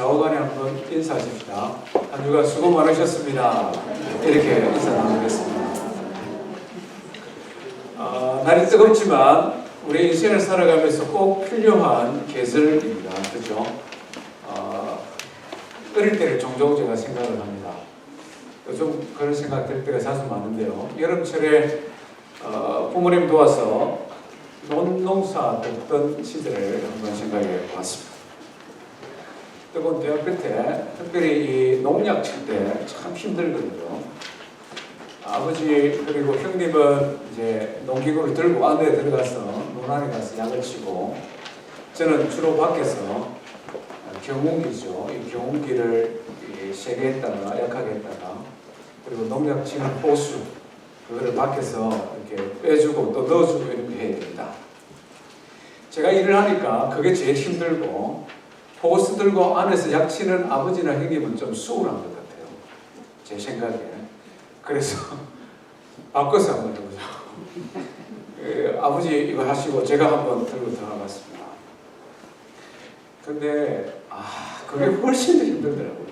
좌우간에 한번 인사하십시다. 한 주간 수고 많으셨습니다. 이렇게 인사 나누겠습니다. 날이 뜨겁지만 우리 인생을 살아가면서 꼭 필요한 계절입니다. 그렇죠? 어릴 때를 종종 제가 생각을 합니다. 좀 그런 생각 들 때가 자주 많은데요. 여름철에 부모님 도와서 농사 듣던 시절을 한번 생각해 봤습니다. 뜨거운 대학 끝에 특별히 이 농약 칠 때 참 힘들거든요. 아버지 그리고 형님은 이제 농기구를 들고 안에 들어가서 논 안에 가서 약을 치고, 저는 주로 밖에서 경운기죠. 이 경운기를 세게 했다가 약하게 했다가, 그리고 농약 치는 호수 그거를 밖에서 이렇게 빼주고 또 넣어주고 이렇게 해야 됩니다. 제가 일을 하니까 그게 제일 힘들고, 호스 들고 안에서 약 치는 아버지나 형님은 좀 수월한 것 같아요. 제 생각에. 그래서 바꿔서 한번 해보자. 아버지 이거 하시고 제가 한번 들고 들어가봤습니다. 근데 그게 훨씬 더 힘들더라고요.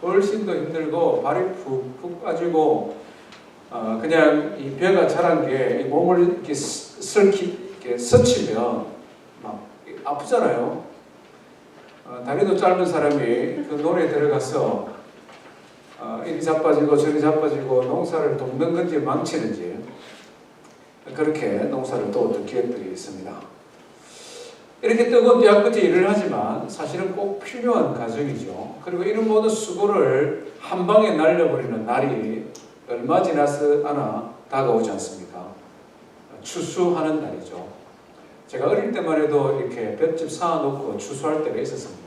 훨씬 더 힘들고 발이 푹푹 빠지고, 그냥 이 배가 자란 게 이 몸을 이렇게 이렇게 스치면 막 아프잖아요. 다리도 짧은 사람이 그 논에 들어가서 이리 자빠지고 저리 자빠지고 농사를 돕는 건지 망치는지, 그렇게 농사를 도왔던 기억들이 있습니다. 이렇게 뜨거운 대학 끝에 일을 하지만 사실은 꼭 필요한 과정이죠. 그리고 이런 모든 수고를 한 방에 날려버리는 날이 얼마 지나서 않아 다가오지 않습니까? 추수하는 날이죠. 제가 어릴 때만 해도 이렇게 볏짚 쌓아놓고 추수할 때가 있었습니다.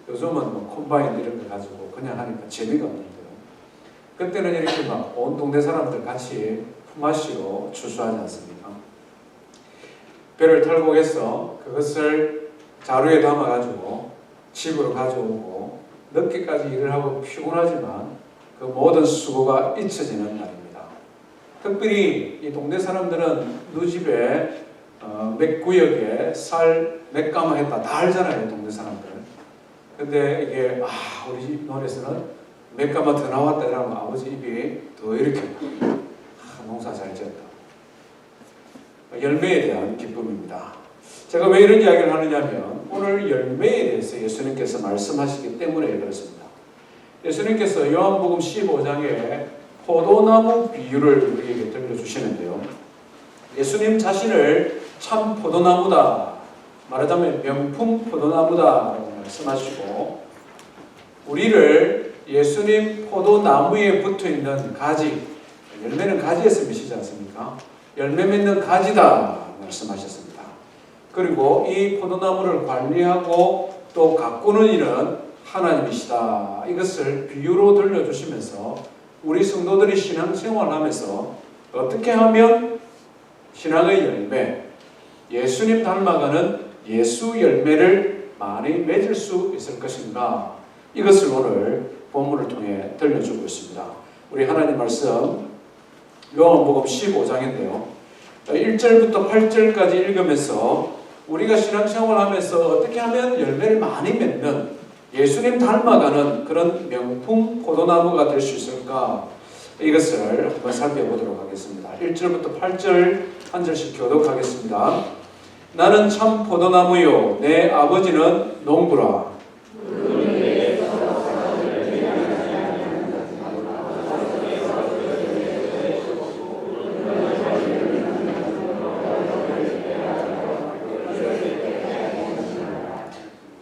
요즘은 뭐 콤바인 이런 거 가지고 그냥 하니까 재미가 없는데요. 그때는 이렇게 막 온 동네 사람들 같이 품앗이로 추수하지 않습니까? 배를 탈고 해서 그것을 자루에 담아가지고 집으로 가져오고, 늦게까지 일을 하고 피곤하지만 그 모든 수고가 잊혀지는 날입니다. 특별히 이 동네 사람들은 누 집에 몇 구역에 쌀 몇 가마 했다 다 알잖아요, 동네 사람들. 근데 이게 우리 집 논에서는 몇 가마 더 나왔다 이러면 아버지 입이 더 이렇게 농사 잘 지었다. 열매에 대한 기쁨입니다. 제가 왜 이런 이야기를 하느냐면, 오늘 열매에 대해서 예수님께서 말씀하시기 때문에 그렇습니다. 예수님께서 요한복음 15장에 포도나무 비유를 우리에게 들려주시는데요. 예수님 자신을 참 포도나무다, 말하자면 명품 포도나무다라고 말씀하시고, 우리를 예수님 포도나무에 붙어있는 가지, 열매는 가지에서 맺히지 않습니까? 열매 맺는 가지다 말씀하셨습니다. 그리고 이 포도나무를 관리하고 또 가꾸는 이는 하나님이시다, 이것을 비유로 들려주시면서 우리 성도들이 신앙생활하면서 어떻게 하면 신앙의 열매, 예수님 닮아가는 예수 열매를 많이 맺을 수 있을 것인가, 이것을 오늘 본문을 통해 들려주고 있습니다. 우리 하나님 말씀 요한복음 15장인데요. 1절부터 8절까지 읽으면서 우리가 신앙생활하면서 어떻게 하면 열매를 많이 맺는, 예수님 닮아가는 그런 명품 포도나무가 될 수 있을까, 이것을 한번 살펴보도록 하겠습니다. 1절부터 8절 한 절씩 교독하겠습니다. 나는 참 포도나무요 내 아버지는 농부라.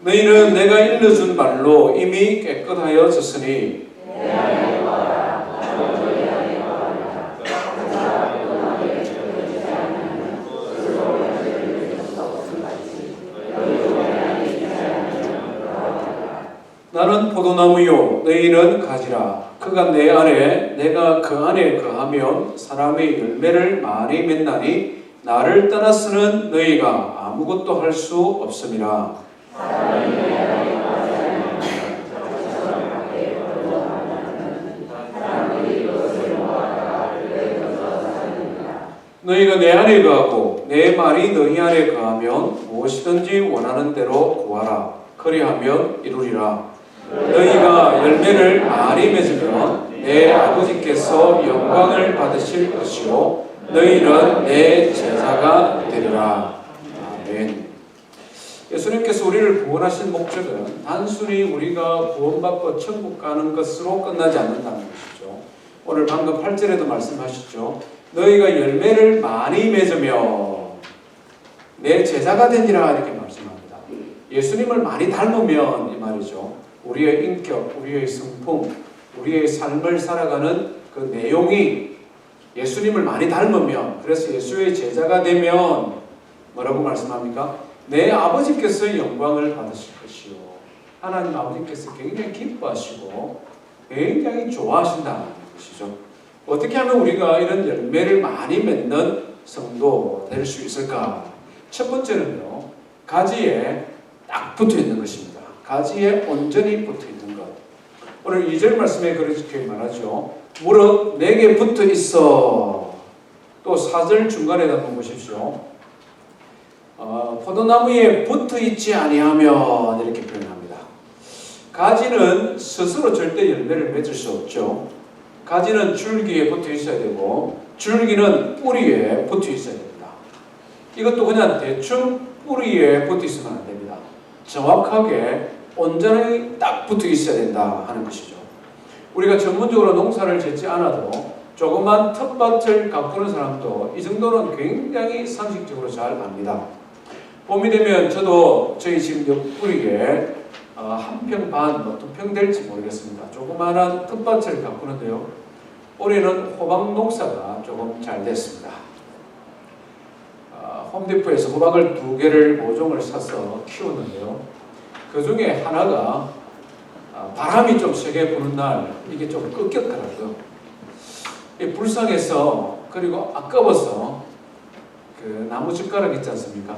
너희는 내가 일러준 말로 이미 깨끗하여졌으니 나는 포도나무요 너희는 가지라. 그가 내 안에 내가 그 안에 거하면 사람의 열매를 많이 맺나니 나를 떠나서는 너희가 아무것도 할 수 없음이라. 너희가 내 안에 거하고 내 말이 너희 안에 거하면 무엇이든지 원하는 대로 구하라. 그리하면 이루리라. 너희가 열매를 많이 맺으면 내 아버지께서 영광을 받으실 것이요 너희는 내 제자가 되리라. 아멘. 예수님께서 우리를 구원하신 목적은 단순히 우리가 구원받고 천국 가는 것으로 끝나지 않는다는 것이죠. 오늘 방금 8절에도 말씀하셨죠. 너희가 열매를 많이 맺으며 내 제자가 되니라 이렇게 말씀합니다. 예수님을 많이 닮으면 이 말이죠. 우리의 인격, 우리의 성품, 우리의 삶을 살아가는 그 내용이 예수님을 많이 닮으면, 그래서 예수의 제자가 되면 뭐라고 말씀합니까? 내 아버지께서 영광을 받으실 것이요. 하나님 아버지께서 굉장히 기뻐하시고 굉장히 좋아하신다는 것이죠. 어떻게 하면 우리가 이런 열매를 많이 맺는 성도 될 수 있을까? 첫 번째는요, 가지에 딱 붙어 있는 것입니다. 가지에 온전히 붙어 있는 것. 오늘 2절 말씀에 그렇게 말하죠. 무릇 내게 붙어 있어. 또 4절 중간에 한번 보십시오. 포도나무에 붙어 있지 아니하면 이렇게 표현합니다. 가지는 스스로 절대 열매를 맺을 수 없죠. 가지는 줄기에 붙어 있어야 되고 줄기는 뿌리에 붙어 있어야 됩니다. 이것도 그냥 대충 뿌리에 붙어 있으면 안 됩니다. 정확하게 온전히 딱 붙어 있어야 된다 하는 것이죠. 우리가 전문적으로 농사를 짓지 않아도 조그만 텃밭을 가꾸는 사람도 이 정도는 굉장히 상식적으로 잘 압니다. 봄이 되면 저도 저희 집 옆구리에 한 평 반, 2평 될지 모르겠습니다. 조그마한 텃밭을 가꾸는데요. 올해는 호박 농사가 조금 잘 됐습니다. 홈디포에서 호박을 2개를 모종을 사서 키우는데요. 그 중에 하나가 바람이 좀 세게 부는 날 이게 좀 꺾였더라고요. 불쌍해서, 그리고 아까워서 그 나무 젓가락 있지 않습니까?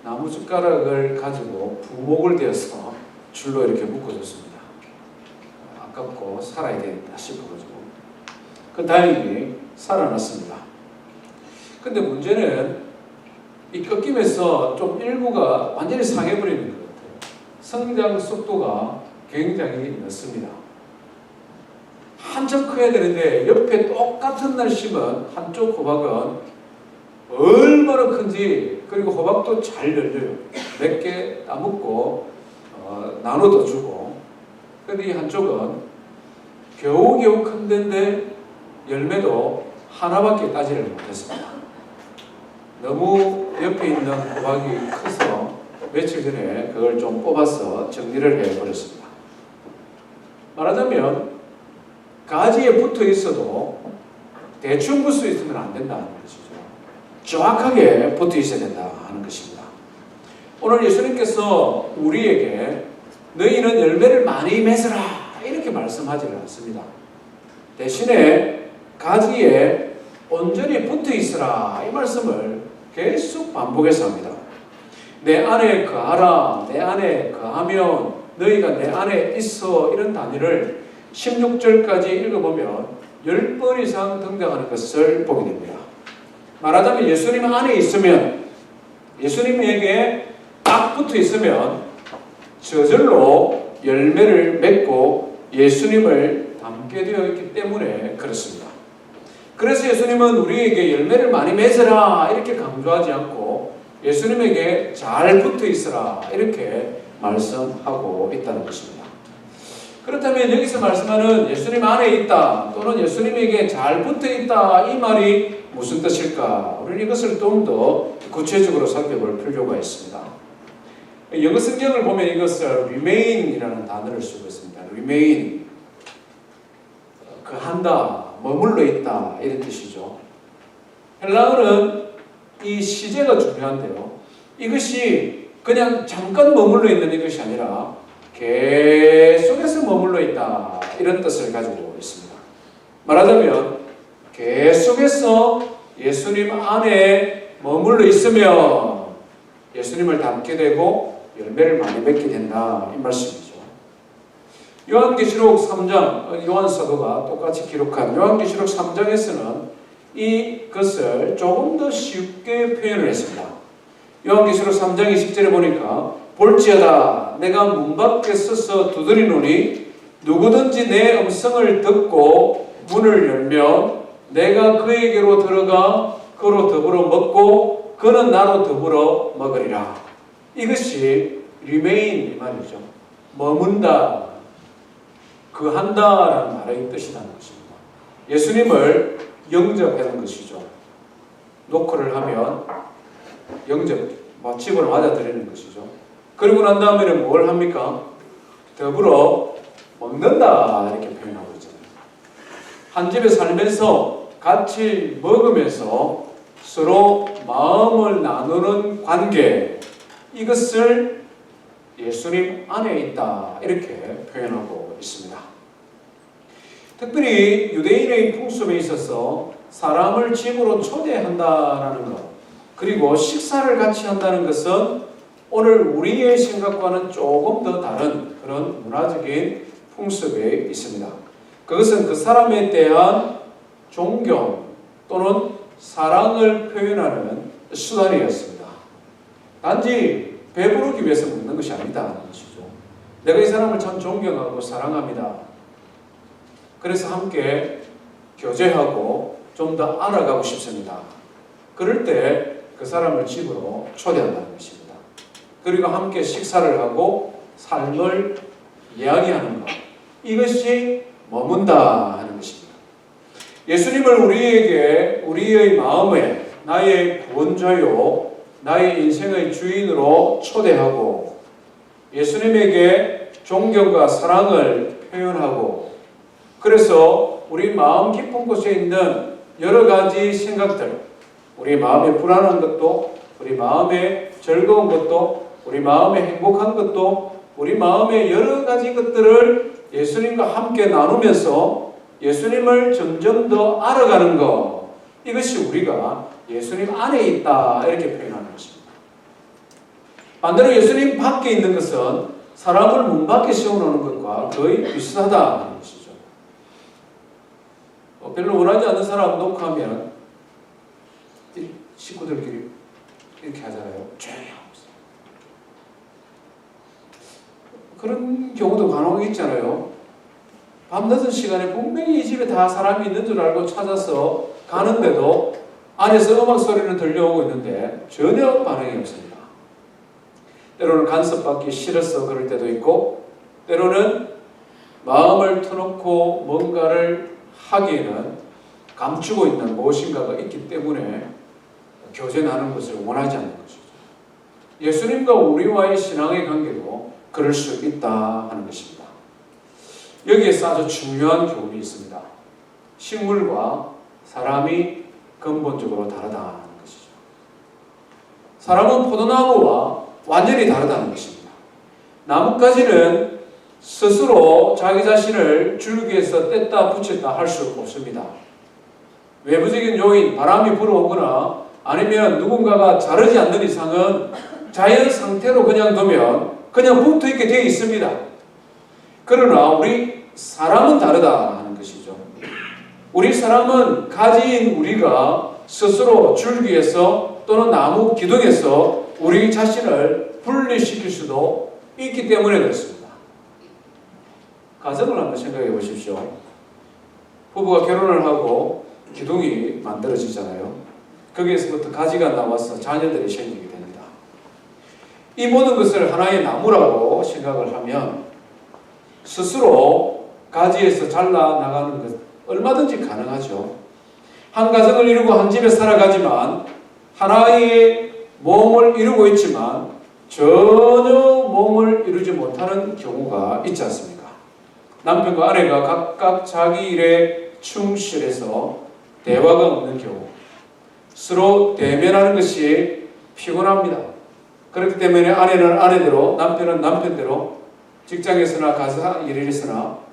나무 젓가락을 가지고 부목을 대어서 줄로 이렇게 묶어줬습니다. 아깝고 살아야 되겠다 싶어가지고 그 다행히 살아났습니다. 근데 문제는 이 꺾임에서 좀 일부가 완전히 상해버리는 것 같아요. 성장 속도가 굉장히 늦습니다. 한참 커야 되는데 옆에 똑같은 날 심은 한쪽 호박은 얼마나 큰지, 그리고 호박도 잘 열려요. 몇 개 따먹고 나눠도 주고. 근데 이 한쪽은 겨우겨우 큰 데인데 열매도 하나밖에 따지를 못했습니다. 너무 옆에 있는 호박이 커서 며칠 전에 그걸 좀 뽑아서 정리를 해버렸습니다. 말하자면 가지에 붙어 있어도 대충 붙어 있으면 안 된다는 것이죠. 정확하게 붙어 있어야 된다 하는 것입니다. 오늘 예수님께서 우리에게 너희는 열매를 많이 맺으라 이렇게 말씀하지는 않습니다. 대신에 가지에 온전히 붙어 있으라 이 말씀을 계속 반복해서 합니다. 내 안에 거하라, 내 안에 거하면 너희가 내 안에 있어, 이런 단위를 16절까지 읽어보면 10번 이상 등장하는 것을 보게 됩니다. 말하자면 예수님 안에 있으면, 예수님에게 딱 붙어 있으면 저절로 열매를 맺고 예수님을 닮게 되어 있기 때문에 그렇습니다. 그래서 예수님은 우리에게 열매를 많이 맺으라 이렇게 강조하지 않고 예수님에게 잘 붙어 있으라 이렇게 말씀하고 있다는 것입니다. 그렇다면 여기서 말씀하는 예수님 안에 있다 또는 예수님에게 잘 붙어 있다 이 말이 무슨 뜻일까? 우리는 이것을 좀 더 구체적으로 살펴볼 필요가 있습니다. 영어 성경을 보면 이것을 remain이라는 단어를 쓰고 있습니다. remain, 거한다, 머물러 있다 이런 뜻이죠. 헬라어는 이 시제가 중요한데요. 이것이 그냥 잠깐 머물러 있는 이것이 아니라 계속해서 머물러 있다 이런 뜻을 가지고 있습니다. 말하자면 계속해서 예수님 안에 머물러 있으면 예수님을 닮게 되고 열매를 많이 맺게 된다 이 말씀이죠. 요한계시록 3장, 요한 사도가 똑같이 기록한 요한계시록 3장에서는 이것을 조금 더 쉽게 표현을 했습니다. 요한계시록 3장 20절에 보니까 볼지어다 내가 문 밖에 서서 두드리노니 누구든지 내 음성을 듣고 문을 열면 내가 그에게로 들어가 그로 더불어 먹고 그는 나로 더불어 먹으리라. 이것이 remain 이 말이죠. 머문다, 거한다라는 말의 뜻이라는 것입니다. 예수님을 영접하는 것이죠. 노크를 하면 영접, 집을 맞아들이는 것이죠. 그리고 난 다음에는 뭘 합니까? 더불어 먹는다 이렇게 표현하고 있잖아요. 한 집에 살면서 같이 먹으면서 서로 마음을 나누는 관계, 이것을 예수님 안에 있다 이렇게 표현하고 있습니다. 특별히 유대인의 풍습에 있어서 사람을 집으로 초대한다라는 것, 그리고 식사를 같이 한다는 것은 오늘 우리의 생각과는 조금 더 다른 그런 문화적인 풍습에 있습니다. 그것은 그 사람에 대한 존경 또는 사랑을 표현하는 수단이었습니다. 단지 배부르기 위해서 먹는 것이 아니다. 내가 이 사람을 참 존경하고 사랑합니다. 그래서 함께 교제하고 좀 더 알아가고 싶습니다. 그럴 때 그 사람을 집으로 초대한다는 것입니다. 그리고 함께 식사를 하고 삶을 이야기하는 것, 이것이 머문다 하는 것입니다. 예수님을 우리에게 우리의 마음에 나의 구원자요 나의 인생의 주인으로 초대하고 예수님에게 존경과 사랑을 표현하고, 그래서 우리 마음 깊은 곳에 있는 여러 가지 생각들, 우리 마음에 불안한 것도, 우리 마음에 즐거운 것도, 우리 마음에 행복한 것도, 우리 마음의 여러 가지 것들을 예수님과 함께 나누면서 예수님을 점점 더 알아가는 것, 이것이 우리가 예수님 안에 있다 이렇게 표현하는 것입니다. 반대로 예수님 밖에 있는 것은 사람을 문 밖에 세워놓는 것과 거의 비슷하다는 것이죠. 별로 원하지 않는 사람 녹화하면 식구들끼리 이렇게 하잖아요. 조용히 하고 있어요. 그런 경우도 간혹 있잖아요. 밤늦은 시간에 분명히 이 집에 다 사람이 있는 줄 알고 찾아서 가는데도 안에서 음악 소리는 들려오고 있는데 전혀 반응이 없습니다. 때로는 간섭받기 싫어서 그럴 때도 있고, 때로는 마음을 터놓고 뭔가를 하기에는 감추고 있는 무엇인가가 있기 때문에 교제하는 것을 원하지 않는 것이죠. 예수님과 우리와의 신앙의 관계도 그럴 수 있다 하는 것입니다. 여기에서 아주 중요한 교훈이 있습니다. 식물과 사람이 근본적으로 다르다는 것이죠. 사람은 포도나무와 완전히 다르다는 것입니다. 나뭇가지는 스스로 자기 자신을 줄기에서 뗐다 붙였다 할 수 없습니다. 외부적인 요인, 바람이 불어오거나 아니면 누군가가 자르지 않는 이상은 자연 상태로 그냥 두면 그냥 붙어있게 되어 있습니다. 그러나 우리 사람은 다르다 하는 것이죠. 우리 사람은 가지인 우리가 스스로 줄기에서 또는 나무 기둥에서 우리 자신을 분리시킬 수도 있기 때문에 그렇습니다. 가정을 한번 생각해 보십시오. 부부가 결혼을 하고 기둥이 만들어지잖아요. 거기에서부터 가지가 나와서 자녀들이 생기게 됩니다. 이 모든 것을 하나의 나무라고 생각을 하면 스스로 가지에서 잘라나가는 것 얼마든지 가능하죠. 한 가정을 이루고 한 집에 살아가지만 하나의 몸을 이루고 있지만 전혀 몸을 이루지 못하는 경우가 있지 않습니까? 남편과 아내가 각각 자기 일에 충실해서 대화가 없는 경우, 서로 대면하는 것이 피곤합니다. 그렇기 때문에 아내는 아내대로, 남편은 남편대로 직장에서나 가서 일을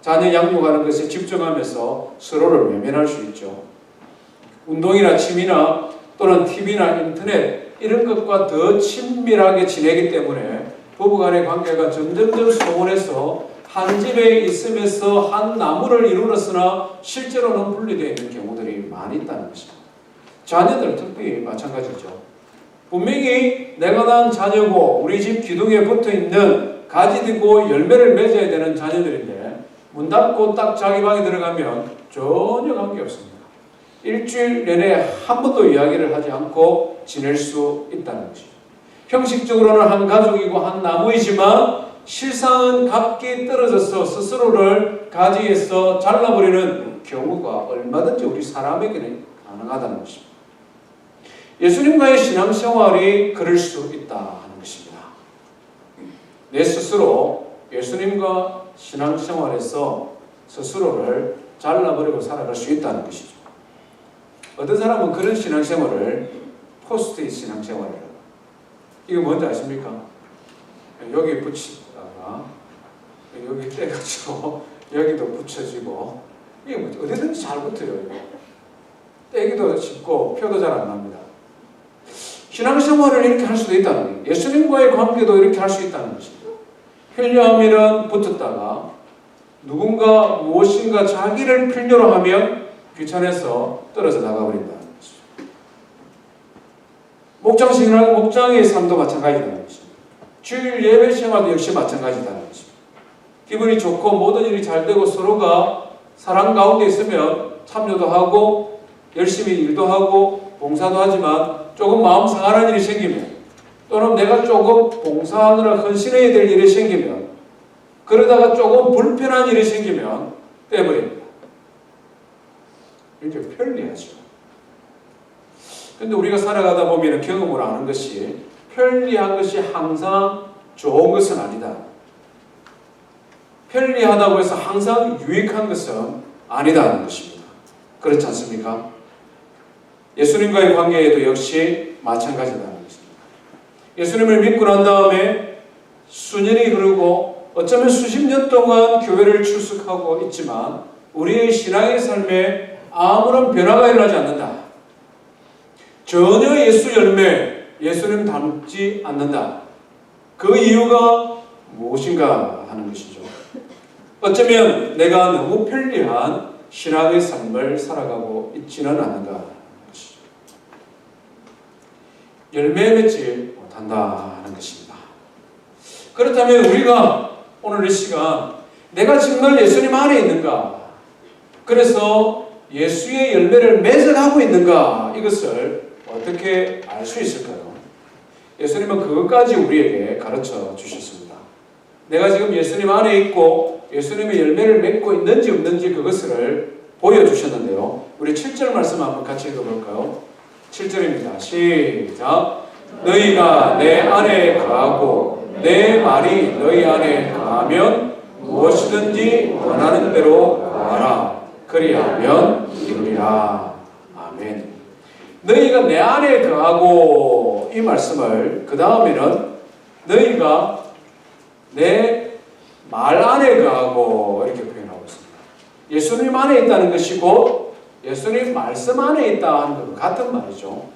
자녀 양육하는 것에 집중하면서 서로를 외면할 수 있죠. 운동이나 취미나 또는 TV나 인터넷 이런 것과 더 친밀하게 지내기 때문에 부부간의 관계가 점점점 소원해서 한 집에 있으면서 한 나무를 이루었으나 실제로는 분리되어 있는 경우들이 많이 있다는 것입니다. 자녀들 특히 마찬가지죠. 분명히 내가 낳은 자녀고 우리 집 기둥에 붙어있는 가지 되고 열매를 맺어야 되는 자녀들인데 문 닫고 딱 자기 방에 들어가면 전혀 관계없습니다. 일주일 내내 한 번도 이야기를 하지 않고 지낼 수 있다는 것이죠. 형식적으로는 한 가족이고 한 나무이지만 실상은 각기 떨어져서 스스로를 가지에서 잘라버리는 경우가 얼마든지 우리 사람에게는 가능하다는 것입니다. 예수님과의 신앙생활이 그럴 수 있다는 것입니다. 내 스스로 예수님과 신앙생활에서 스스로를 잘라버리고 살아갈 수 있다는 것이죠. 어떤 사람은 그런 신앙생활을 포스트잇 신앙생활이라고. 이거 뭔지 아십니까? 여기 붙이다가 여기 떼가지고 여기도 붙여지고 이게 뭐 어디든지 잘 붙어요. 떼기도 쉽고 표도 잘 안 납니다. 신앙생활을 이렇게 할 수도 있다는 거예요. 예수님과의 관계도 이렇게 할 수 있다는 것입니다. 편리하면 붙었다가 누군가 무엇인가 자기를 필요로 하면 귀찮아서 떨어져 나가버린다는 것이죠. 목장의 삶도 마찬가지라는 것입니다. 주일 예배 생활도 역시 마찬가지라는 것입니다. 기분이 좋고 모든 일이 잘 되고 서로가 사랑 가운데 있으면 참여도 하고 열심히 일도 하고 봉사도 하지만 조금 마음 상하는 일이 생기면 또는 내가 조금 봉사하느라 헌신해야 될 일이 생기면 그러다가 조금 불편한 일이 생기면 떼버립니다. 이렇게 편리하죠. 근데 우리가 살아가다 보면 경험으로 아는 것이 편리한 것이 항상 좋은 것은 아니다. 편리하다고 해서 항상 유익한 것은 아니다는 것입니다. 그렇지 않습니까? 예수님과의 관계에도 역시 마찬가지다는 것입니다. 예수님을 믿고 난 다음에 수년이 흐르고 어쩌면 수십 년 동안 교회를 출석하고 있지만 우리의 신앙의 삶에 아무런 변화가 일어나지 않는다. 전혀 예수 열매, 예수님 닮지 않는다. 그 이유가 무엇인가 하는 것이죠. 어쩌면 내가 너무 편리한 신앙의 삶을 살아가고 있지는 않는가 하는 것이죠. 열매 맺지 못한다 하는 것입니다. 그렇다면 우리가 오늘 이 시간 내가 정말 예수님 안에 있는가? 그래서 예수의 열매를 맺어가고 있는가? 이것을 어떻게 알 수 있을까요? 예수님은 그것까지 우리에게 가르쳐 주셨습니다. 내가 지금 예수님 안에 있고 예수님의 열매를 맺고 있는지 없는지 그것을 보여주셨는데요. 우리 7절 말씀 한번 같이 읽어볼까요? 7절입니다. 시작. 너희가 내 안에 거하고 내 말이 너희 안에 거하면 무엇이든지 원하는 대로 구하라. 그리하면 이루리라. 아멘. 너희가 내 안에 거하고 이 말씀을 그 다음에는 너희가 내 말 안에 거하고 이렇게 표현하고 있습니다. 예수님 안에 있다는 것이고 예수님 말씀 안에 있다 하는 것과 같은 말이죠.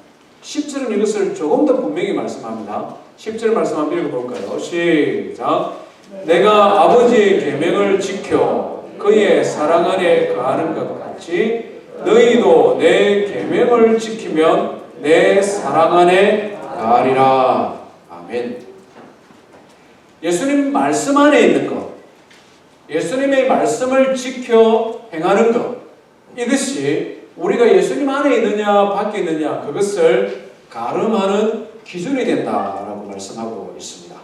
10절은 이것을 조금 더 분명히 말씀합니다. 10절 말씀 한번 읽어볼까요? 시작. 내가 아버지의 계명을 지켜 그의 사랑 안에 거하는 것 같이 너희도 내 계명을 지키면 내 사랑 안에 거하리라. 아멘. 예수님 말씀 안에 있는 것, 예수님의 말씀을 지켜 행하는 것, 이것이 우리가 예수님 안에 있느냐 밖에 있느냐 그것을 가름하는 기준이 된다라고 말씀하고 있습니다.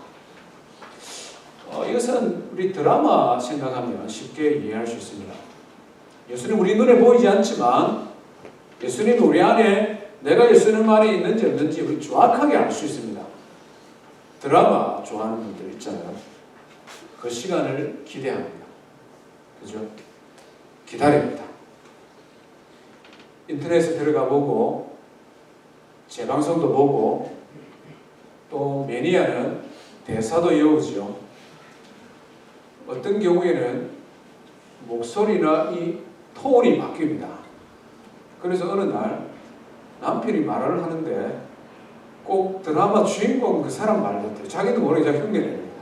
이것은 우리 드라마 생각하면 쉽게 이해할 수 있습니다. 예수님 우리 눈에 보이지 않지만 예수님이 우리 안에 내가 예수님 안에 있는지 없는지 우리 정확하게 알 수 있습니다. 드라마 좋아하는 분들 있잖아요. 그 시간을 기대합니다. 그죠? 기다립니다. 인터넷에 들어가 보고 재방송도 보고 또 매니아는 대사도 외우죠. 어떤 경우에는 목소리나 이 톤이 바뀝니다. 그래서 어느 날 남편이 말을 하는데 꼭 드라마 주인공 그 사람 말 같아요. 자기도 모르게 자기 흉내냅니다.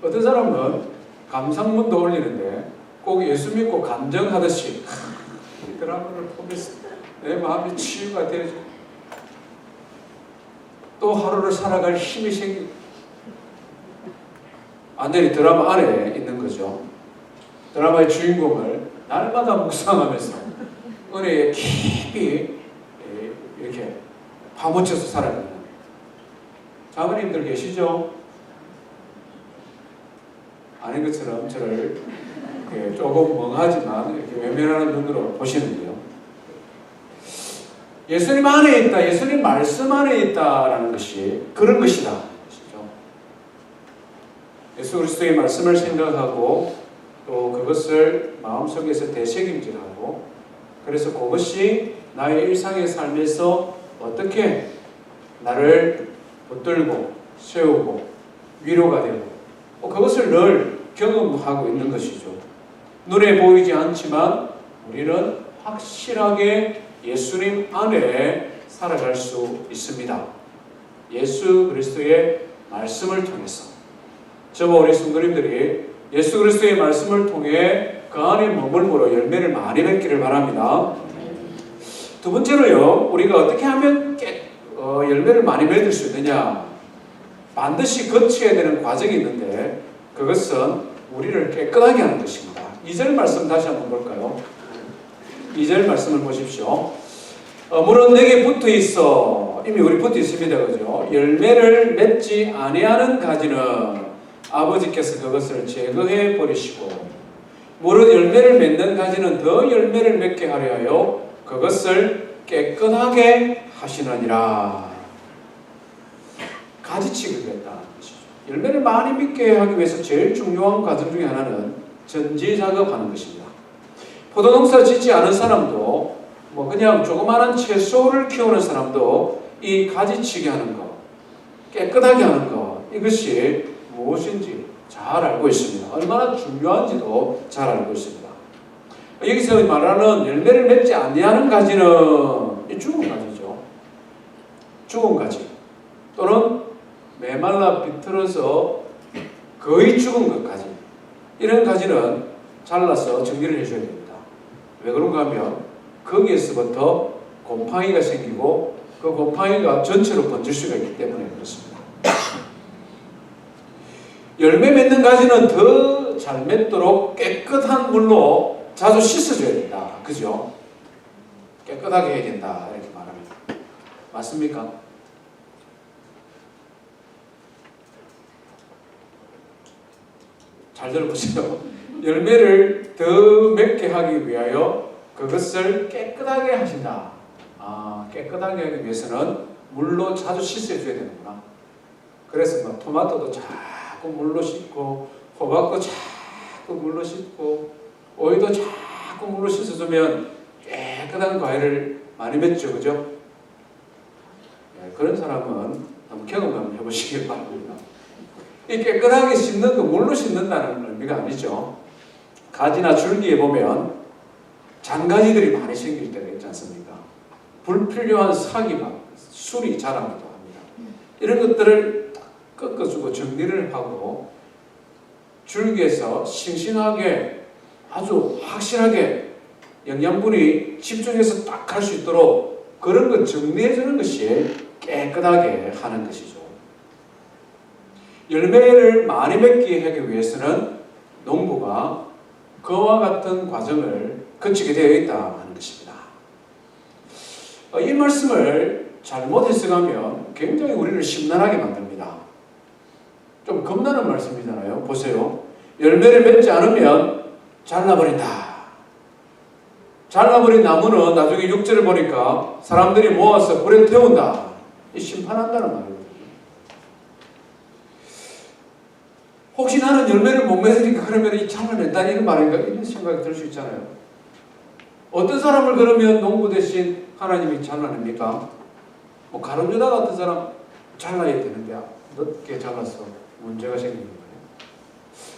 어떤 사람은 감상문도 올리는데 꼭 예수 믿고 감정하듯이 이 드라마를 보면서 내 마음이 치유가 되어져. 또 하루를 살아갈 힘이 생기고 완전히 드라마 안에 있는 거죠. 드라마의 주인공을 날마다 묵상하면서 은혜에 깊이 이렇게 파묻혀서 살아가는 자매님들 계시죠? 아닌 것처럼 저를 조금 멍하지만 이렇게 외면하는 눈으로 보시는데요. 예수님 안에 있다, 예수님 말씀 안에 있다라는 것이 그런 것이다. 예수 그리스도의 말씀을 생각하고 또 그것을 마음속에서 되새김질하고 그래서 그것이 나의 일상의 삶에서 어떻게 나를 붙들고 세우고 위로가 되고 그것을 늘 경험하고 있는 것이죠. 눈에 보이지 않지만 우리는 확실하게 예수님 안에 살아갈 수 있습니다. 예수 그리스도의 말씀을 통해서 저와 우리 성도님들이 예수 그리스도의 말씀을 통해 그 안에 머물므로 열매를 많이 맺기를 바랍니다. 두 번째로요, 우리가 어떻게 하면 열매를 많이 맺을 수 있느냐? 반드시 거쳐야 되는 과정이 있는데 그것은 우리를 깨끗하게 하는 것입니다. 2절 말씀 다시 한번 볼까요? 2절 말씀을 보십시오. 물은 내게 붙어 있어. 이미 우리 붙어 있습니다. 그죠? 열매를 맺지 아니하는 가지는 아버지께서 그것을 제거해 버리시고 물은 열매를 맺는 가지는 더 열매를 맺게 하려 하여 그것을 깨끗하게 하시느니라. 가지치기겠다는 것이죠. 열매를 많이 맺게 하기 위해서 제일 중요한 과정 중에 하나는 전지 작업하는 것입니다. 포도농사 짓지 않은 사람도 그냥 조그마한 채소를 키우는 사람도 이 가지치기 하는 것, 깨끗하게 하는 것, 이것이 무엇인지 잘 알고 있습니다. 얼마나 중요한지도 잘 알고 있습니다. 여기서 말하는 열매를 맺지 아니하는 가지는 이 죽은 가지죠. 죽은 가지 또는 메말라 비틀어서 거의 죽은 것까지 이런 가지는 잘라서 정리를 해줘야 됩니다. 왜 그런가 하면 거기에서부터 곰팡이가 생기고 그 곰팡이가 전체로 번질 수가 있기 때문에 그렇습니다. 열매 맺는 가지는 더 잘 맺도록 깨끗한 물로 자주 씻어줘야 된다. 그죠? 깨끗하게 해야 된다. 이렇게 말합니다. 맞습니까? 잘 들어보세요. 열매를 더 맺게 하기 위하여 그것을 깨끗하게 하신다. 깨끗하게 하기 위해서는 물로 자주 씻어줘야 되는구나. 그래서 토마토도 자꾸 물로 씻고 호박도 자꾸 물로 씻고 오이도 자꾸 물로 씻어주면 깨끗한 과일을 많이 맺죠. 그죠? 그런 사람은 한번 경험 한번 해보시기 바랍니다. 이 깨끗하게 씻는 거 물로 씻는다는 의미가 아니죠. 가지나 줄기에 보면 잔가지들이 많이 생길 때가 있지 않습니까? 불필요한 사기 술이 자라기도 합니다. 이런 것들을 꺾어주고 정리를 하고 줄기에서 싱싱하게 아주 확실하게 영양분이 집중해서 딱 할 수 있도록 그런 것 정리해주는 것이 깨끗하게 하는 것이죠. 열매를 많이 맺게 하기 위해서는 농부가 그와 같은 과정을 거치게 되어 있다 하는 것입니다. 이 말씀을 잘못 해석하면 굉장히 우리를 심란하게 만듭니다. 좀 겁나는 말씀이잖아요. 보세요. 열매를 맺지 않으면 잘라버린다. 잘라버린 나무는 나중에 6절을 보니까 사람들이 모아서 불에 태운다. 이 심판한다는 말이거든요. 혹시 나는 열매를 못 맺으니까 그러면 이 잘라낸다 이런 말인가? 이런 생각이 들 수 있잖아요. 어떤 사람을 그러면 농부 대신 하나님이 잘라냅니까? 가룟유다 같은 사람 잘라야 되는데 늦게 잘라서 문제가 생기는 거예요.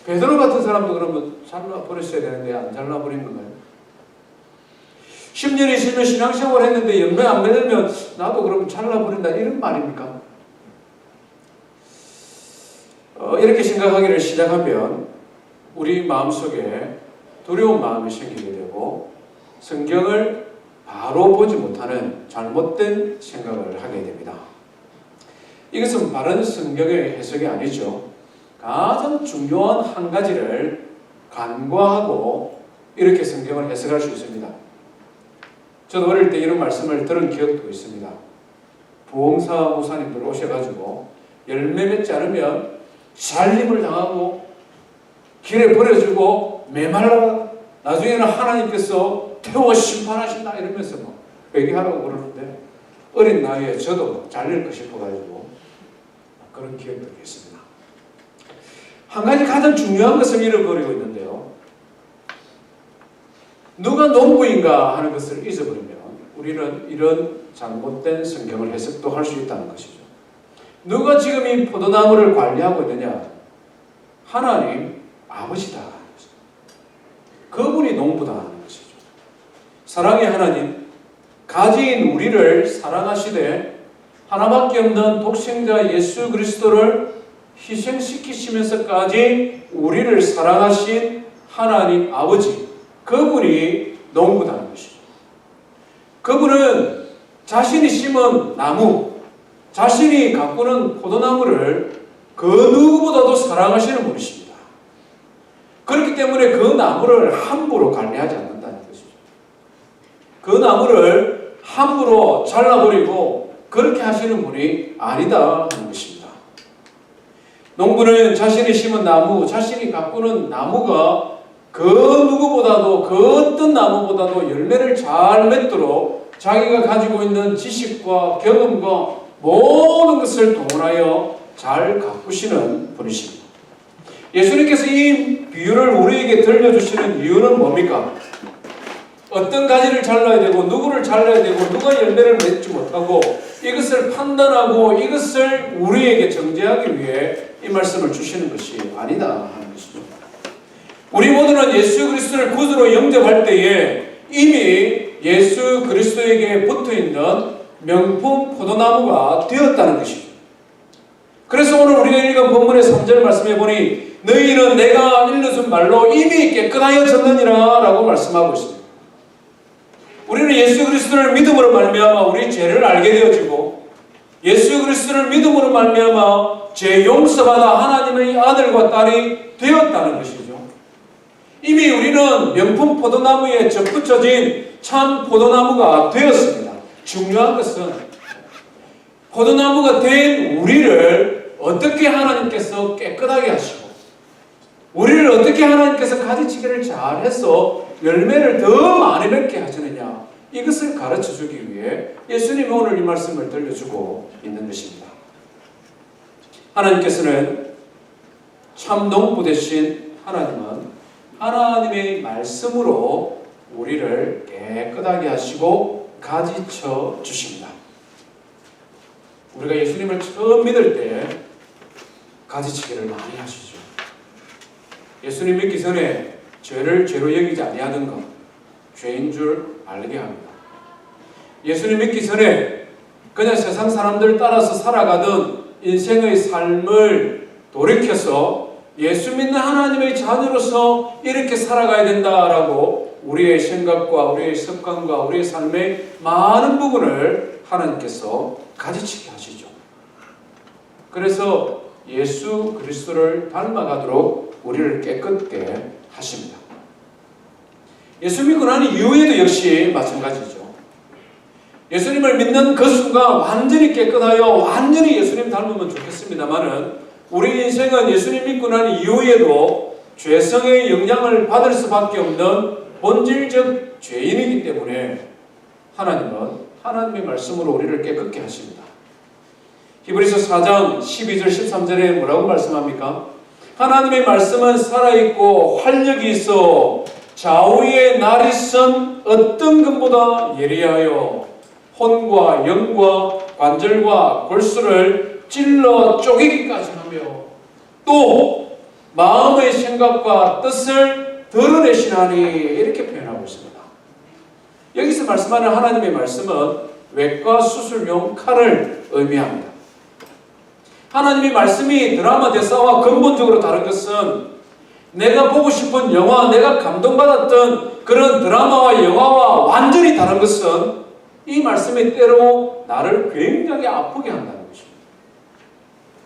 베드로 같은 사람도 그러면 잘라버렸어야 되는데 안 잘라버린 건가요? 10년이 지면 신앙생활을 했는데 열매 안 맺으면 나도 그러면 잘라버린다 이런 말입니까? 이렇게 생각하기를 시작하면 우리 마음속에 두려운 마음이 생기게 되고 성경을 바로 보지 못하는 잘못된 생각을 하게 됩니다. 이것은 바른 성경의 해석이 아니죠. 가장 중요한 한 가지를 간과하고 이렇게 성경을 해석할 수 있습니다. 저도 어릴 때 이런 말씀을 들은 기억도 있습니다. 부흥사 목사님들 오셔가지고 열매 맺지 않으면 살림을 당하고 길에 버려지고 메말라 나중에는 하나님께서 태워 심판하신다 이러면서 막 회개하라고 그러는데 어린 나이에 저도 잘 읽고 싶어가지고 그런 기억들이 있습니다. 한 가지 가장 중요한 것을 잃어버리고 있는데요. 누가 농부인가 하는 것을 잊어버리면 우리는 이런 잘못된 성경을 해석도 할 수 있다는 것이죠. 누가 지금 이 포도나무를 관리하고 있느냐? 하나님 아버지다. 그분이 농부다. 사랑의 하나님, 가지인 우리를 사랑하시되 하나밖에 없는 독생자 예수 그리스도를 희생시키시면서까지 우리를 사랑하신 하나님 아버지, 그분이 농부다는 것이죠. 그분은 자신이 심은 나무, 자신이 가꾸는 포도나무를 그 누구보다도 사랑하시는 분이십니다. 그렇기 때문에 그 나무를 함부로 관리하지 않는다는 것이죠. 그 나무를 함부로 잘라버리고 그렇게 하시는 분이 아니다 하는 것입니다. 농부는 자신이 심은 나무, 자신이 가꾸는 나무가 그 누구보다도 그 어떤 나무보다도 열매를 잘 맺도록 자기가 가지고 있는 지식과 경험과 모든 것을 동원하여 잘 가꾸시는 분이십니다. 예수님께서 이 비유를 우리에게 들려주시는 이유는 뭡니까? 어떤 가지를 잘라야 되고 누구를 잘라야 되고 누가 열매를 맺지 못하고 이것을 판단하고 이것을 우리에게 정죄하기 위해 이 말씀을 주시는 것이 아니다 하는 것이죠. 우리 모두는 예수 그리스도를 구주로 영접할 때에 이미 예수 그리스도에게 붙어있는 명품 포도나무가 되었다는 것이죠. 그래서 오늘 우리가 읽은 본문의 3절 말씀해 보니 너희는 내가 일러준 말로 이미 깨끗하여졌느니라 라고 말씀하고 있습니다. 우리는 예수 그리스도를 믿음으로 말미암아 우리 죄를 알게 되어지고 예수 그리스도를 믿음으로 말미암아 죄 용서받아 하나님의 아들과 딸이 되었다는 것이죠. 이미 우리는 명품 포도나무에 접붙여진 참 포도나무가 되었습니다. 중요한 것은 포도나무가 된 우리를 어떻게 하나님께서 깨끗하게 하시고 우리를 어떻게 하나님께서 가지치기를 잘해서 열매를 더 많이 맺게 하시느냐, 이것을 가르쳐주기 위해 예수님이 오늘 이 말씀을 들려주고 있는 것입니다. 하나님께서는 참 농부 되신 하나님은 하나님의 말씀으로 우리를 깨끗하게 하시고 가지쳐 주십니다. 우리가 예수님을 처음 믿을 때 가지치기를 많이 하시죠. 예수님 믿기 전에 죄를 죄로 여기지 아니하는 것, 죄인 줄 알게 합니다. 예수님 믿기 전에 그냥 세상 사람들 따라서 살아가던 인생의 삶을 돌이켜서 예수 믿는 하나님의 자녀로서 이렇게 살아가야 된다라고 우리의 생각과 우리의 습관과 우리의 삶의 많은 부분을 하나님께서 가지치게 하시죠. 그래서 예수 그리스도를 닮아가도록 우리를 깨끗게 하십니다. 예수 믿고 난 이후에도 역시 마찬가지죠. 예수님을 믿는 그 순간 완전히 깨끗하여 완전히 예수님 닮으면 좋겠습니다만은 우리 인생은 예수님 믿고 난 이후에도 죄성의 영향을 받을 수밖에 없는 본질적 죄인이기 때문에 하나님은 하나님의 말씀으로 우리를 깨끗게 하십니다. 히브리서 4장 12절 13절에 뭐라고 말씀합니까? 하나님의 말씀은 살아있고 활력이 있어 좌우의 날이 선 어떤 금보다 예리하여 혼과 영과 관절과 골수를 찔러 쪼개기까지 하며 또 마음의 생각과 뜻을 드러내시나니, 이렇게 표현하고 있습니다. 여기서 말씀하는 하나님의 말씀은 외과 수술용 칼을 의미합니다. 하나님의 말씀이 드라마 대사와 근본적으로 다른 것은 내가 보고 싶은 영화, 내가 감동받았던 그런 드라마와 영화와 완전히 다른 것은 이 말씀이 때로 나를 굉장히 아프게 한다는 것입니다.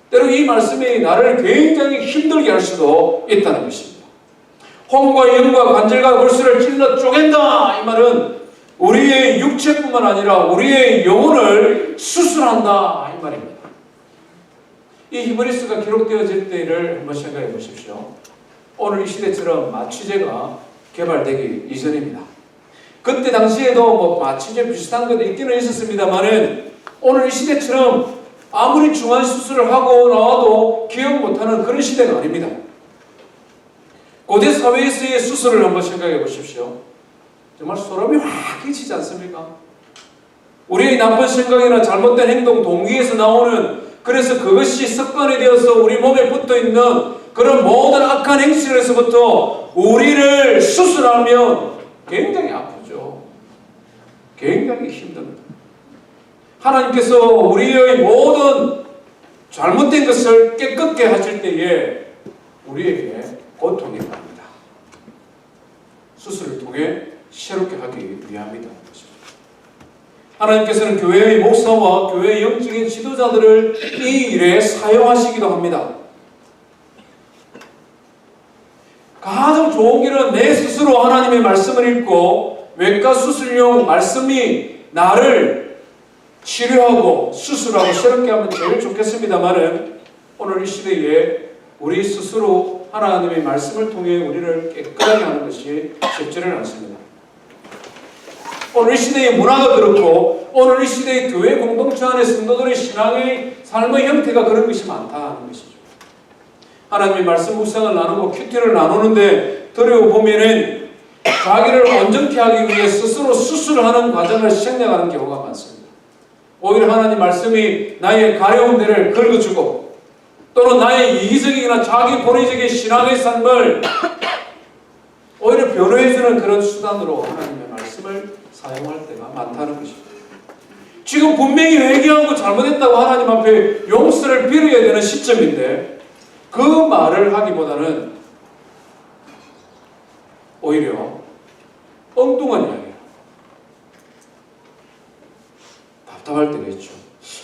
때로 이 말씀이 나를 굉장히 힘들게 할 수도 있다는 것입니다. 혼과 영과 관절과 골수를 찔러 쪼갠다. 이 말은 우리의 육체뿐만 아니라 우리의 영혼을 수술한다. 이 말입니다. 이 히브리서가 기록되어질 때를 한번 생각해 보십시오. 오늘 이 시대처럼 마취제가 개발되기 이전입니다. 그때 당시에도 마취제 비슷한 것도 있기는 있었습니다만은 오늘 이 시대처럼 아무리 중한 수술을 하고 나와도 기억 못하는 그런 시대가 아닙니다. 고대 사회에서의 수술을 한번 생각해 보십시오. 정말 소름이 확 끼치지 않습니까? 우리의 나쁜 생각이나 잘못된 행동 동기에서 나오는, 그래서 그것이 습관이 되어서 우리 몸에 붙어있는 그런 모든 악한 행실에서부터 우리를 수술하면 굉장히 아프죠. 굉장히 힘듭니다. 하나님께서 우리의 모든 잘못된 것을 깨끗게 하실 때에 우리에게 고통이 납니다. 수술을 통해 새롭게 하기 위함이다. 하나님께서는 교회의 목사와 교회의 영적인 지도자들을 이 일에 사용하시기도 합니다. 가장 좋은 길은 내 스스로 하나님의 말씀을 읽고 외과 수술용 말씀이 나를 치료하고 수술하고 새롭게 하면 제일 좋겠습니다만은 오늘 이 시대에 우리 스스로 하나님의 말씀을 통해 우리를 깨끗하게 하는 것이 쉽지는 않습니다. 오늘 이 시대의 문화가 그렇고 오늘 이 시대의 교회 공동체 안의 성도들의 신앙의 삶의 형태가 그런 것이 많다는 것이죠. 하나님의 말씀 묵상을 나누고 큐티를 나누는데 들여보면은 자기를 온전케 하기 위해 스스로 수술하는 과정을 생략하는 경우가 많습니다. 오히려 하나님 말씀이 나의 가려운 데를 긁어주고 또는 나의 이기적이거나 자기 본의적인 신앙의 삶을 오히려 변호해주는 그런 수단으로 하나님의 말씀을 사용할 때가 많다는 것입니다. 지금 분명히 회개하고 잘못했다고 하나님 앞에 용서를 빌어야 되는 시점인데 그 말을 하기보다는 오히려 엉뚱한 이야기예요. 답답할 때가 있죠.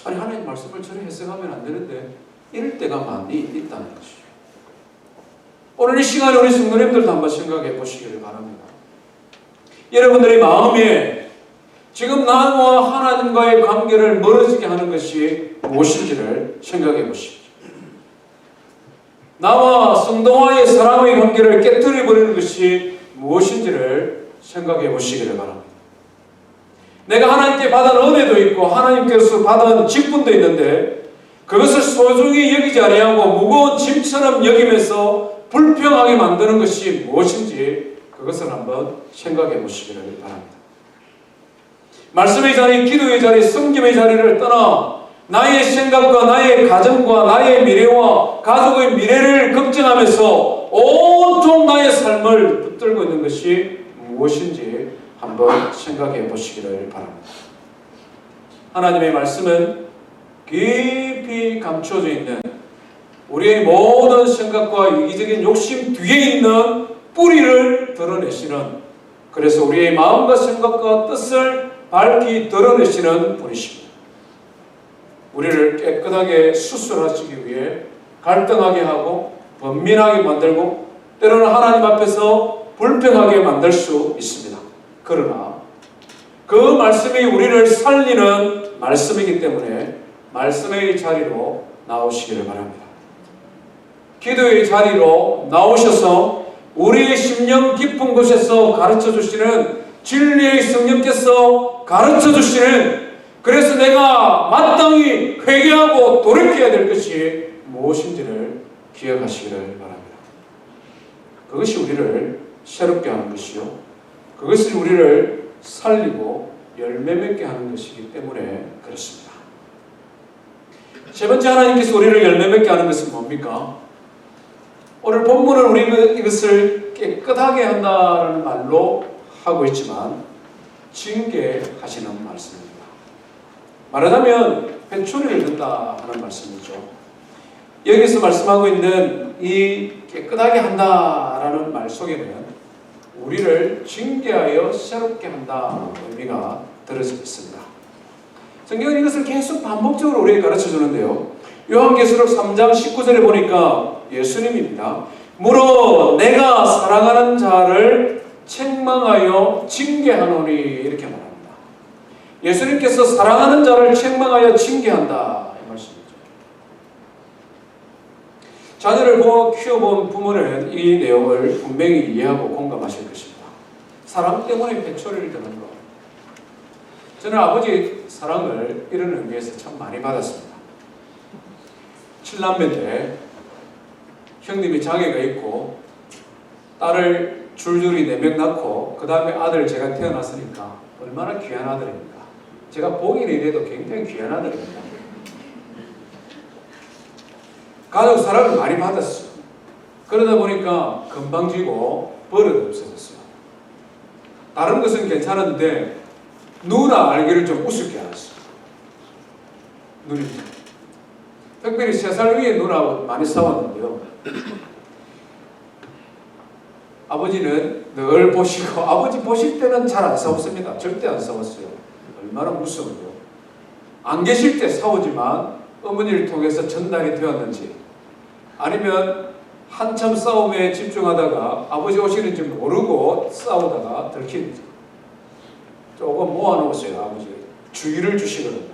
아니 하나님 말씀을 저렇게 해석하면 안 되는데 이럴 때가 많이 있다는 것이죠. 오늘 이 시간에 우리 성도님들도 한번 생각해 보시기를 바랍니다. 여러분들의 마음에 지금 나와 하나님과의 관계를 멀어지게 하는 것이 무엇인지를 생각해 보십시오. 나와 성도와의 사랑의 관계를 깨뜨려 버리는 것이 무엇인지를 생각해 보시기를 바랍니다. 내가 하나님께 받은 은혜도 있고 하나님께서 받은 직분도 있는데 그것을 소중히 여기지 아니하고 무거운 짐처럼 여기면서 불평하게 만드는 것이 무엇인지 그것을 한번 생각해 보시기를 바랍니다. 말씀의 자리, 기도의 자리, 성김의 자리를 떠나 나의 생각과 나의 가정과 나의 미래와 가족의 미래를 걱정하면서 온통 나의 삶을 붙들고 있는 것이 무엇인지 한번 생각해 보시기를 바랍니다. 하나님의 말씀은 깊이 감춰져 있는 우리의 모든 생각과 이기적인 욕심 뒤에 있는 뿌리를 드러내시는, 그래서 우리의 마음과 생각과 뜻을 밝히 드러내시는 분이십니다. 우리를 깨끗하게 수술하시기 위해 갈등하게 하고 번민하게 만들고 때로는 하나님 앞에서 불평하게 만들 수 있습니다. 그러나 그 말씀이 우리를 살리는 말씀이기 때문에 말씀의 자리로 나오시기를 바랍니다. 기도의 자리로 나오셔서 우리의 심령 깊은 곳에서 가르쳐 주시는 진리의 성령께서 가르쳐 주시는, 그래서 내가 마땅히 회개하고 돌이켜야 될 것이 무엇인지를 기억하시기를 바랍니다. 그것이 우리를 새롭게 하는 것이요, 그것이 우리를 살리고 열매 맺게 하는 것이기 때문에 그렇습니다. 세 번째, 하나님께서 우리를 열매 맺게 하는 것은 뭡니까? 오늘 본문은 우리가 이것을 깨끗하게 한다는 말로 하고 있지만 징계하시는 말씀입니다. 말하자면 회초리를 든다 하는 말씀이죠. 여기서 말씀하고 있는 이 깨끗하게 한다라는 말 속에는 우리를 징계하여 새롭게 한다 의미가 들어져 있습니다. 성경은 이것을 계속 반복적으로 우리에게 가르쳐 주는데요. 요한계시록 3장 19절에 보니까 예수님입니다. 무릇 내가 사랑하는 자를 책망하여 징계하노니 이렇게 말합니다. 예수님께서 사랑하는 자를 책망하여 징계한다 이 말씀이죠. 자녀를 키워본 부모는 이 내용을 분명히 이해하고 공감하실 것입니다. 사랑 때문에 회초리를 드는 것. 저는 아버지 사랑을 이런 의미에서 참 많이 받았습니다. 7남매인데 형님이 장애가 있고 딸을 줄줄이 4명 낳고 그 다음에 아들 제가 태어났으니까 얼마나 귀한 아들입니까? 제가 보기는 이래도 굉장히 귀한 아들입니다. 가족 사랑을 많이 받았어요. 그러다 보니까 건방지고 버릇 없어졌어요. 다른 것은 괜찮은데 누나 알기를 좀 우습게 알았어요. 누님. 특별히 3살 위에 누나하고 많이 싸웠는데요. 아버지는 늘 보시고, 아버지 보실 때는 잘 안 싸웠습니다. 절대 안 싸웠어요. 얼마나 무서워요. 안 계실 때 싸우지만 어머니를 통해서 전달이 되었는지, 아니면 한참 싸움에 집중하다가 아버지 오시는지 모르고 싸우다가 들키는지 조금 모아놓으세요. 아버지 주의를 주시거든요.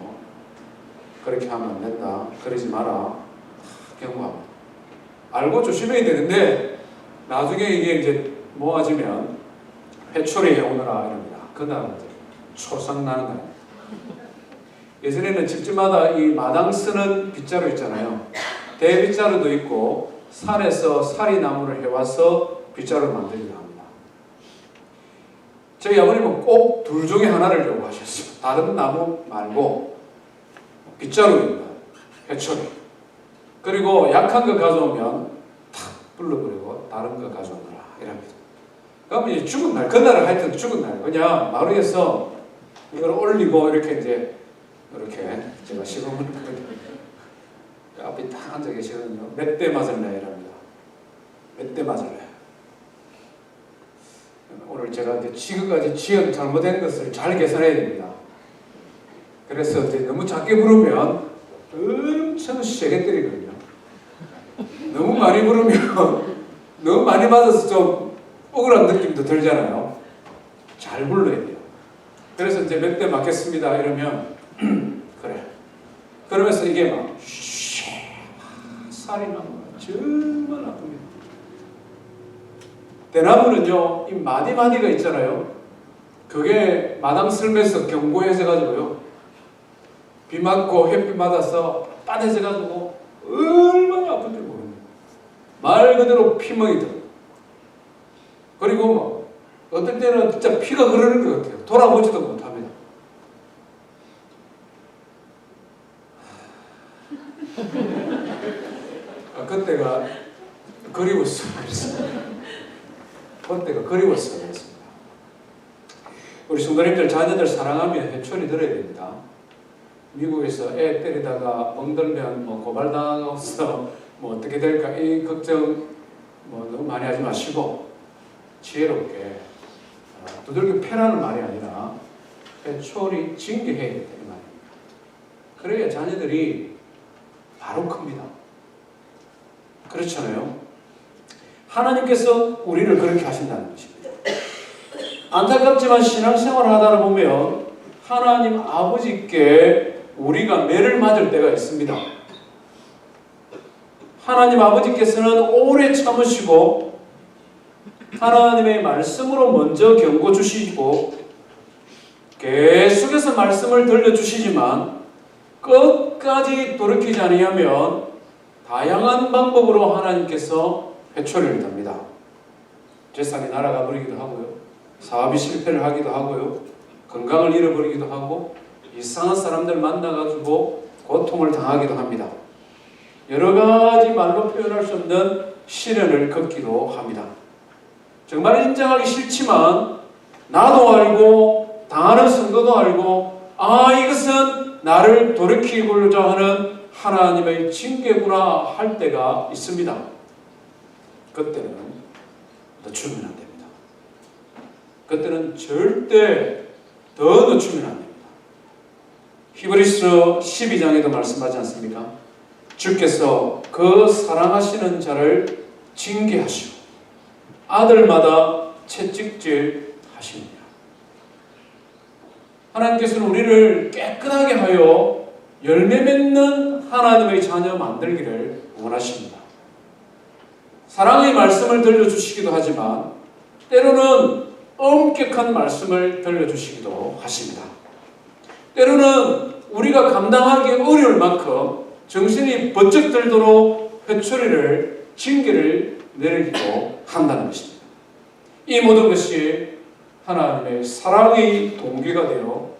그렇게 하면 안 된다. 그러지 마라. 경고합니다. 알고 조심해야 되는데 나중에 이게 이제 모아지면 회초리 해오느라 이럽니다. 그날 초상나는 거예요. 예전에는 집집마다 이 마당 쓰는 빗자루 있잖아요. 대빗자루도 있고 산에서 사리나무를 해와서 빗자루를 만들기도 합니다. 저희 아버님은 꼭 둘 중에 하나를 요구하셨어요. 다른 나무 말고 빗자루입니다. 회초리. 그리고 약한 거 가져오면 탁 불러버리고 다른 거 가져오느라 이랍니다. 그러면 이제 죽은 날, 그날은 하여튼 죽은 날 그냥 마루에서 이걸 올리고 이렇게 이제 이렇게 제가 시범을 앞에 딱 앉아 계시거든요. 몇 대 맞을래 이랍니다. 몇 대 맞을래. 오늘 제가 이제 지금까지 지은 잘못된 것을 잘 개선해야 됩니다. 그래서 이제 너무 작게 부르면 엄청 세게 때리거든요. 너무 많이 부르면 너무 많이 맞아서 좀 억울한 느낌도 들잖아요. 잘 불러야 돼요. 그래서 이제 몇 대 맞겠습니다 이러면 그래. 그러면서 이게 막 살이 나면 정말 아픕니다. 대나무는요, 이 마디마디가 있잖아요. 그게 마당 쓸면서 경고해져가지고요. 비 맞고 햇빛 맞아서 따뜻해져가지고 얼마나 아픈지 모릅니다. 말 그대로 피멍이 들어요. 그리고 뭐 어떨 때는 진짜 피가 흐르는 것 같아요. 돌아보지도 못합니다. 그때가 그리웠어요. 그때가 그리웠어요. 우리 성도님들 자녀들 사랑하면 회초리 들어야 됩니다. 미국에서 애 때리다가 멍들면 뭐 고발당해서 뭐 어떻게 될까 이 걱정 뭐 너무 많이 하지 마시고 지혜롭게 두들겨 패라는 말이 아니라 회초리 징계해야 된다 이 말입니다. 그래야 자녀들이 바로 큽니다. 그렇잖아요. 하나님께서 우리를 그렇게 하신다는 것입니다. 안타깝지만 신앙생활을 하다 보면 하나님 아버지께 우리가 매를 맞을 때가 있습니다. 하나님 아버지께서는 오래 참으시고 하나님의 말씀으로 먼저 경고 주시고 계속해서 말씀을 들려주시지만 끝까지 돌이키지 아니하면 다양한 방법으로 하나님께서 회초리를 듭니다. 재산이 날아가 버리기도 하고요. 사업이 실패를 하기도 하고요. 건강을 잃어버리기도 하고 이상한 사람들 만나가지고 고통을 당하기도 합니다. 여러 가지 말로 표현할 수 없는 시련을 겪기도 합니다. 정말 인정하기 싫지만 나도 알고 당하는 성도도 알고 이것은 나를 돌이키고자 하는 하나님의 징계구나 할 때가 있습니다. 그때는 늦추면 안 됩니다. 그때는 절대 더 늦추면 안 됩니다. 히브리서 12장에도 말씀하지 않습니까? 주께서 그 사랑하시는 자를 징계하시고 아들마다 채찍질 하십니다. 하나님께서는 우리를 깨끗하게 하여 열매 맺는 하나님의 자녀 만들기를 원하십니다. 사랑의 말씀을 들려주시기도 하지만 때로는 엄격한 말씀을 들려주시기도 하십니다. 때로는 우리가 감당하기 어려울 만큼 정신이 번쩍 들도록 회초리를, 징계를 내리기도 한다는 것입니다. 이 모든 것이 하나님의 사랑의 동기가 되어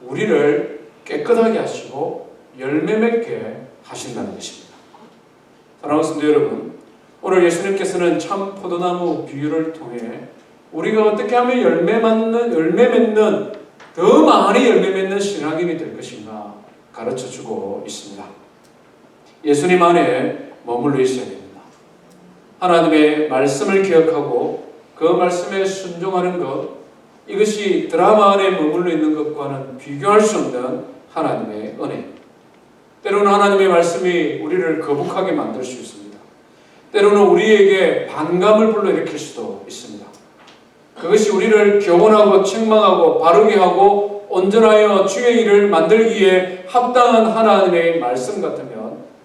우리를 깨끗하게 하시고 열매 맺게 하신다는 것입니다. 사랑하는 성도 여러분, 오늘 예수님께서는 참 포도나무 비유를 통해 우리가 어떻게 하면 열매 맺는 더 많이 열매 맺는 신앙인이 될 것인가 가르쳐주고 있습니다. 예수님 안에 머물러 있어야 됩니다. 하나님의 말씀을 기억하고 그 말씀에 순종하는 것, 이것이 드라마 안에 머물러 있는 것과는 비교할 수 없는 하나님의 은혜. 때로는 하나님의 말씀이 우리를 거북하게 만들 수 있습니다. 때로는 우리에게 반감을 불러일으킬 수도 있습니다. 그것이 우리를 교훈하고 책망하고 바르게 하고 온전하여 주의 일을 만들기에 합당한 하나님의 말씀 같으면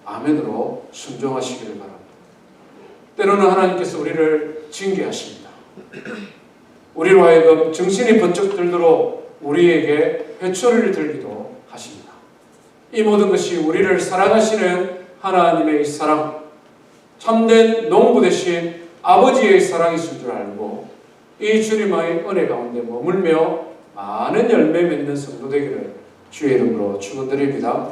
아멘으로 순종하시기를 바랍니다. 때로는 하나님께서 우리를 징계하십니다. 우리로 하여금 정신이 번쩍 들도록 우리에게 회초리를 들기도 하십니다. 이 모든 것이 우리를 사랑하시는 하나님의 사랑, 참된 농부 되신 아버지의 사랑이신 줄 알고 이 주님의 은혜 가운데 머물며 많은 열매 맺는 성도 되기를 주의 이름으로 축원드립니다.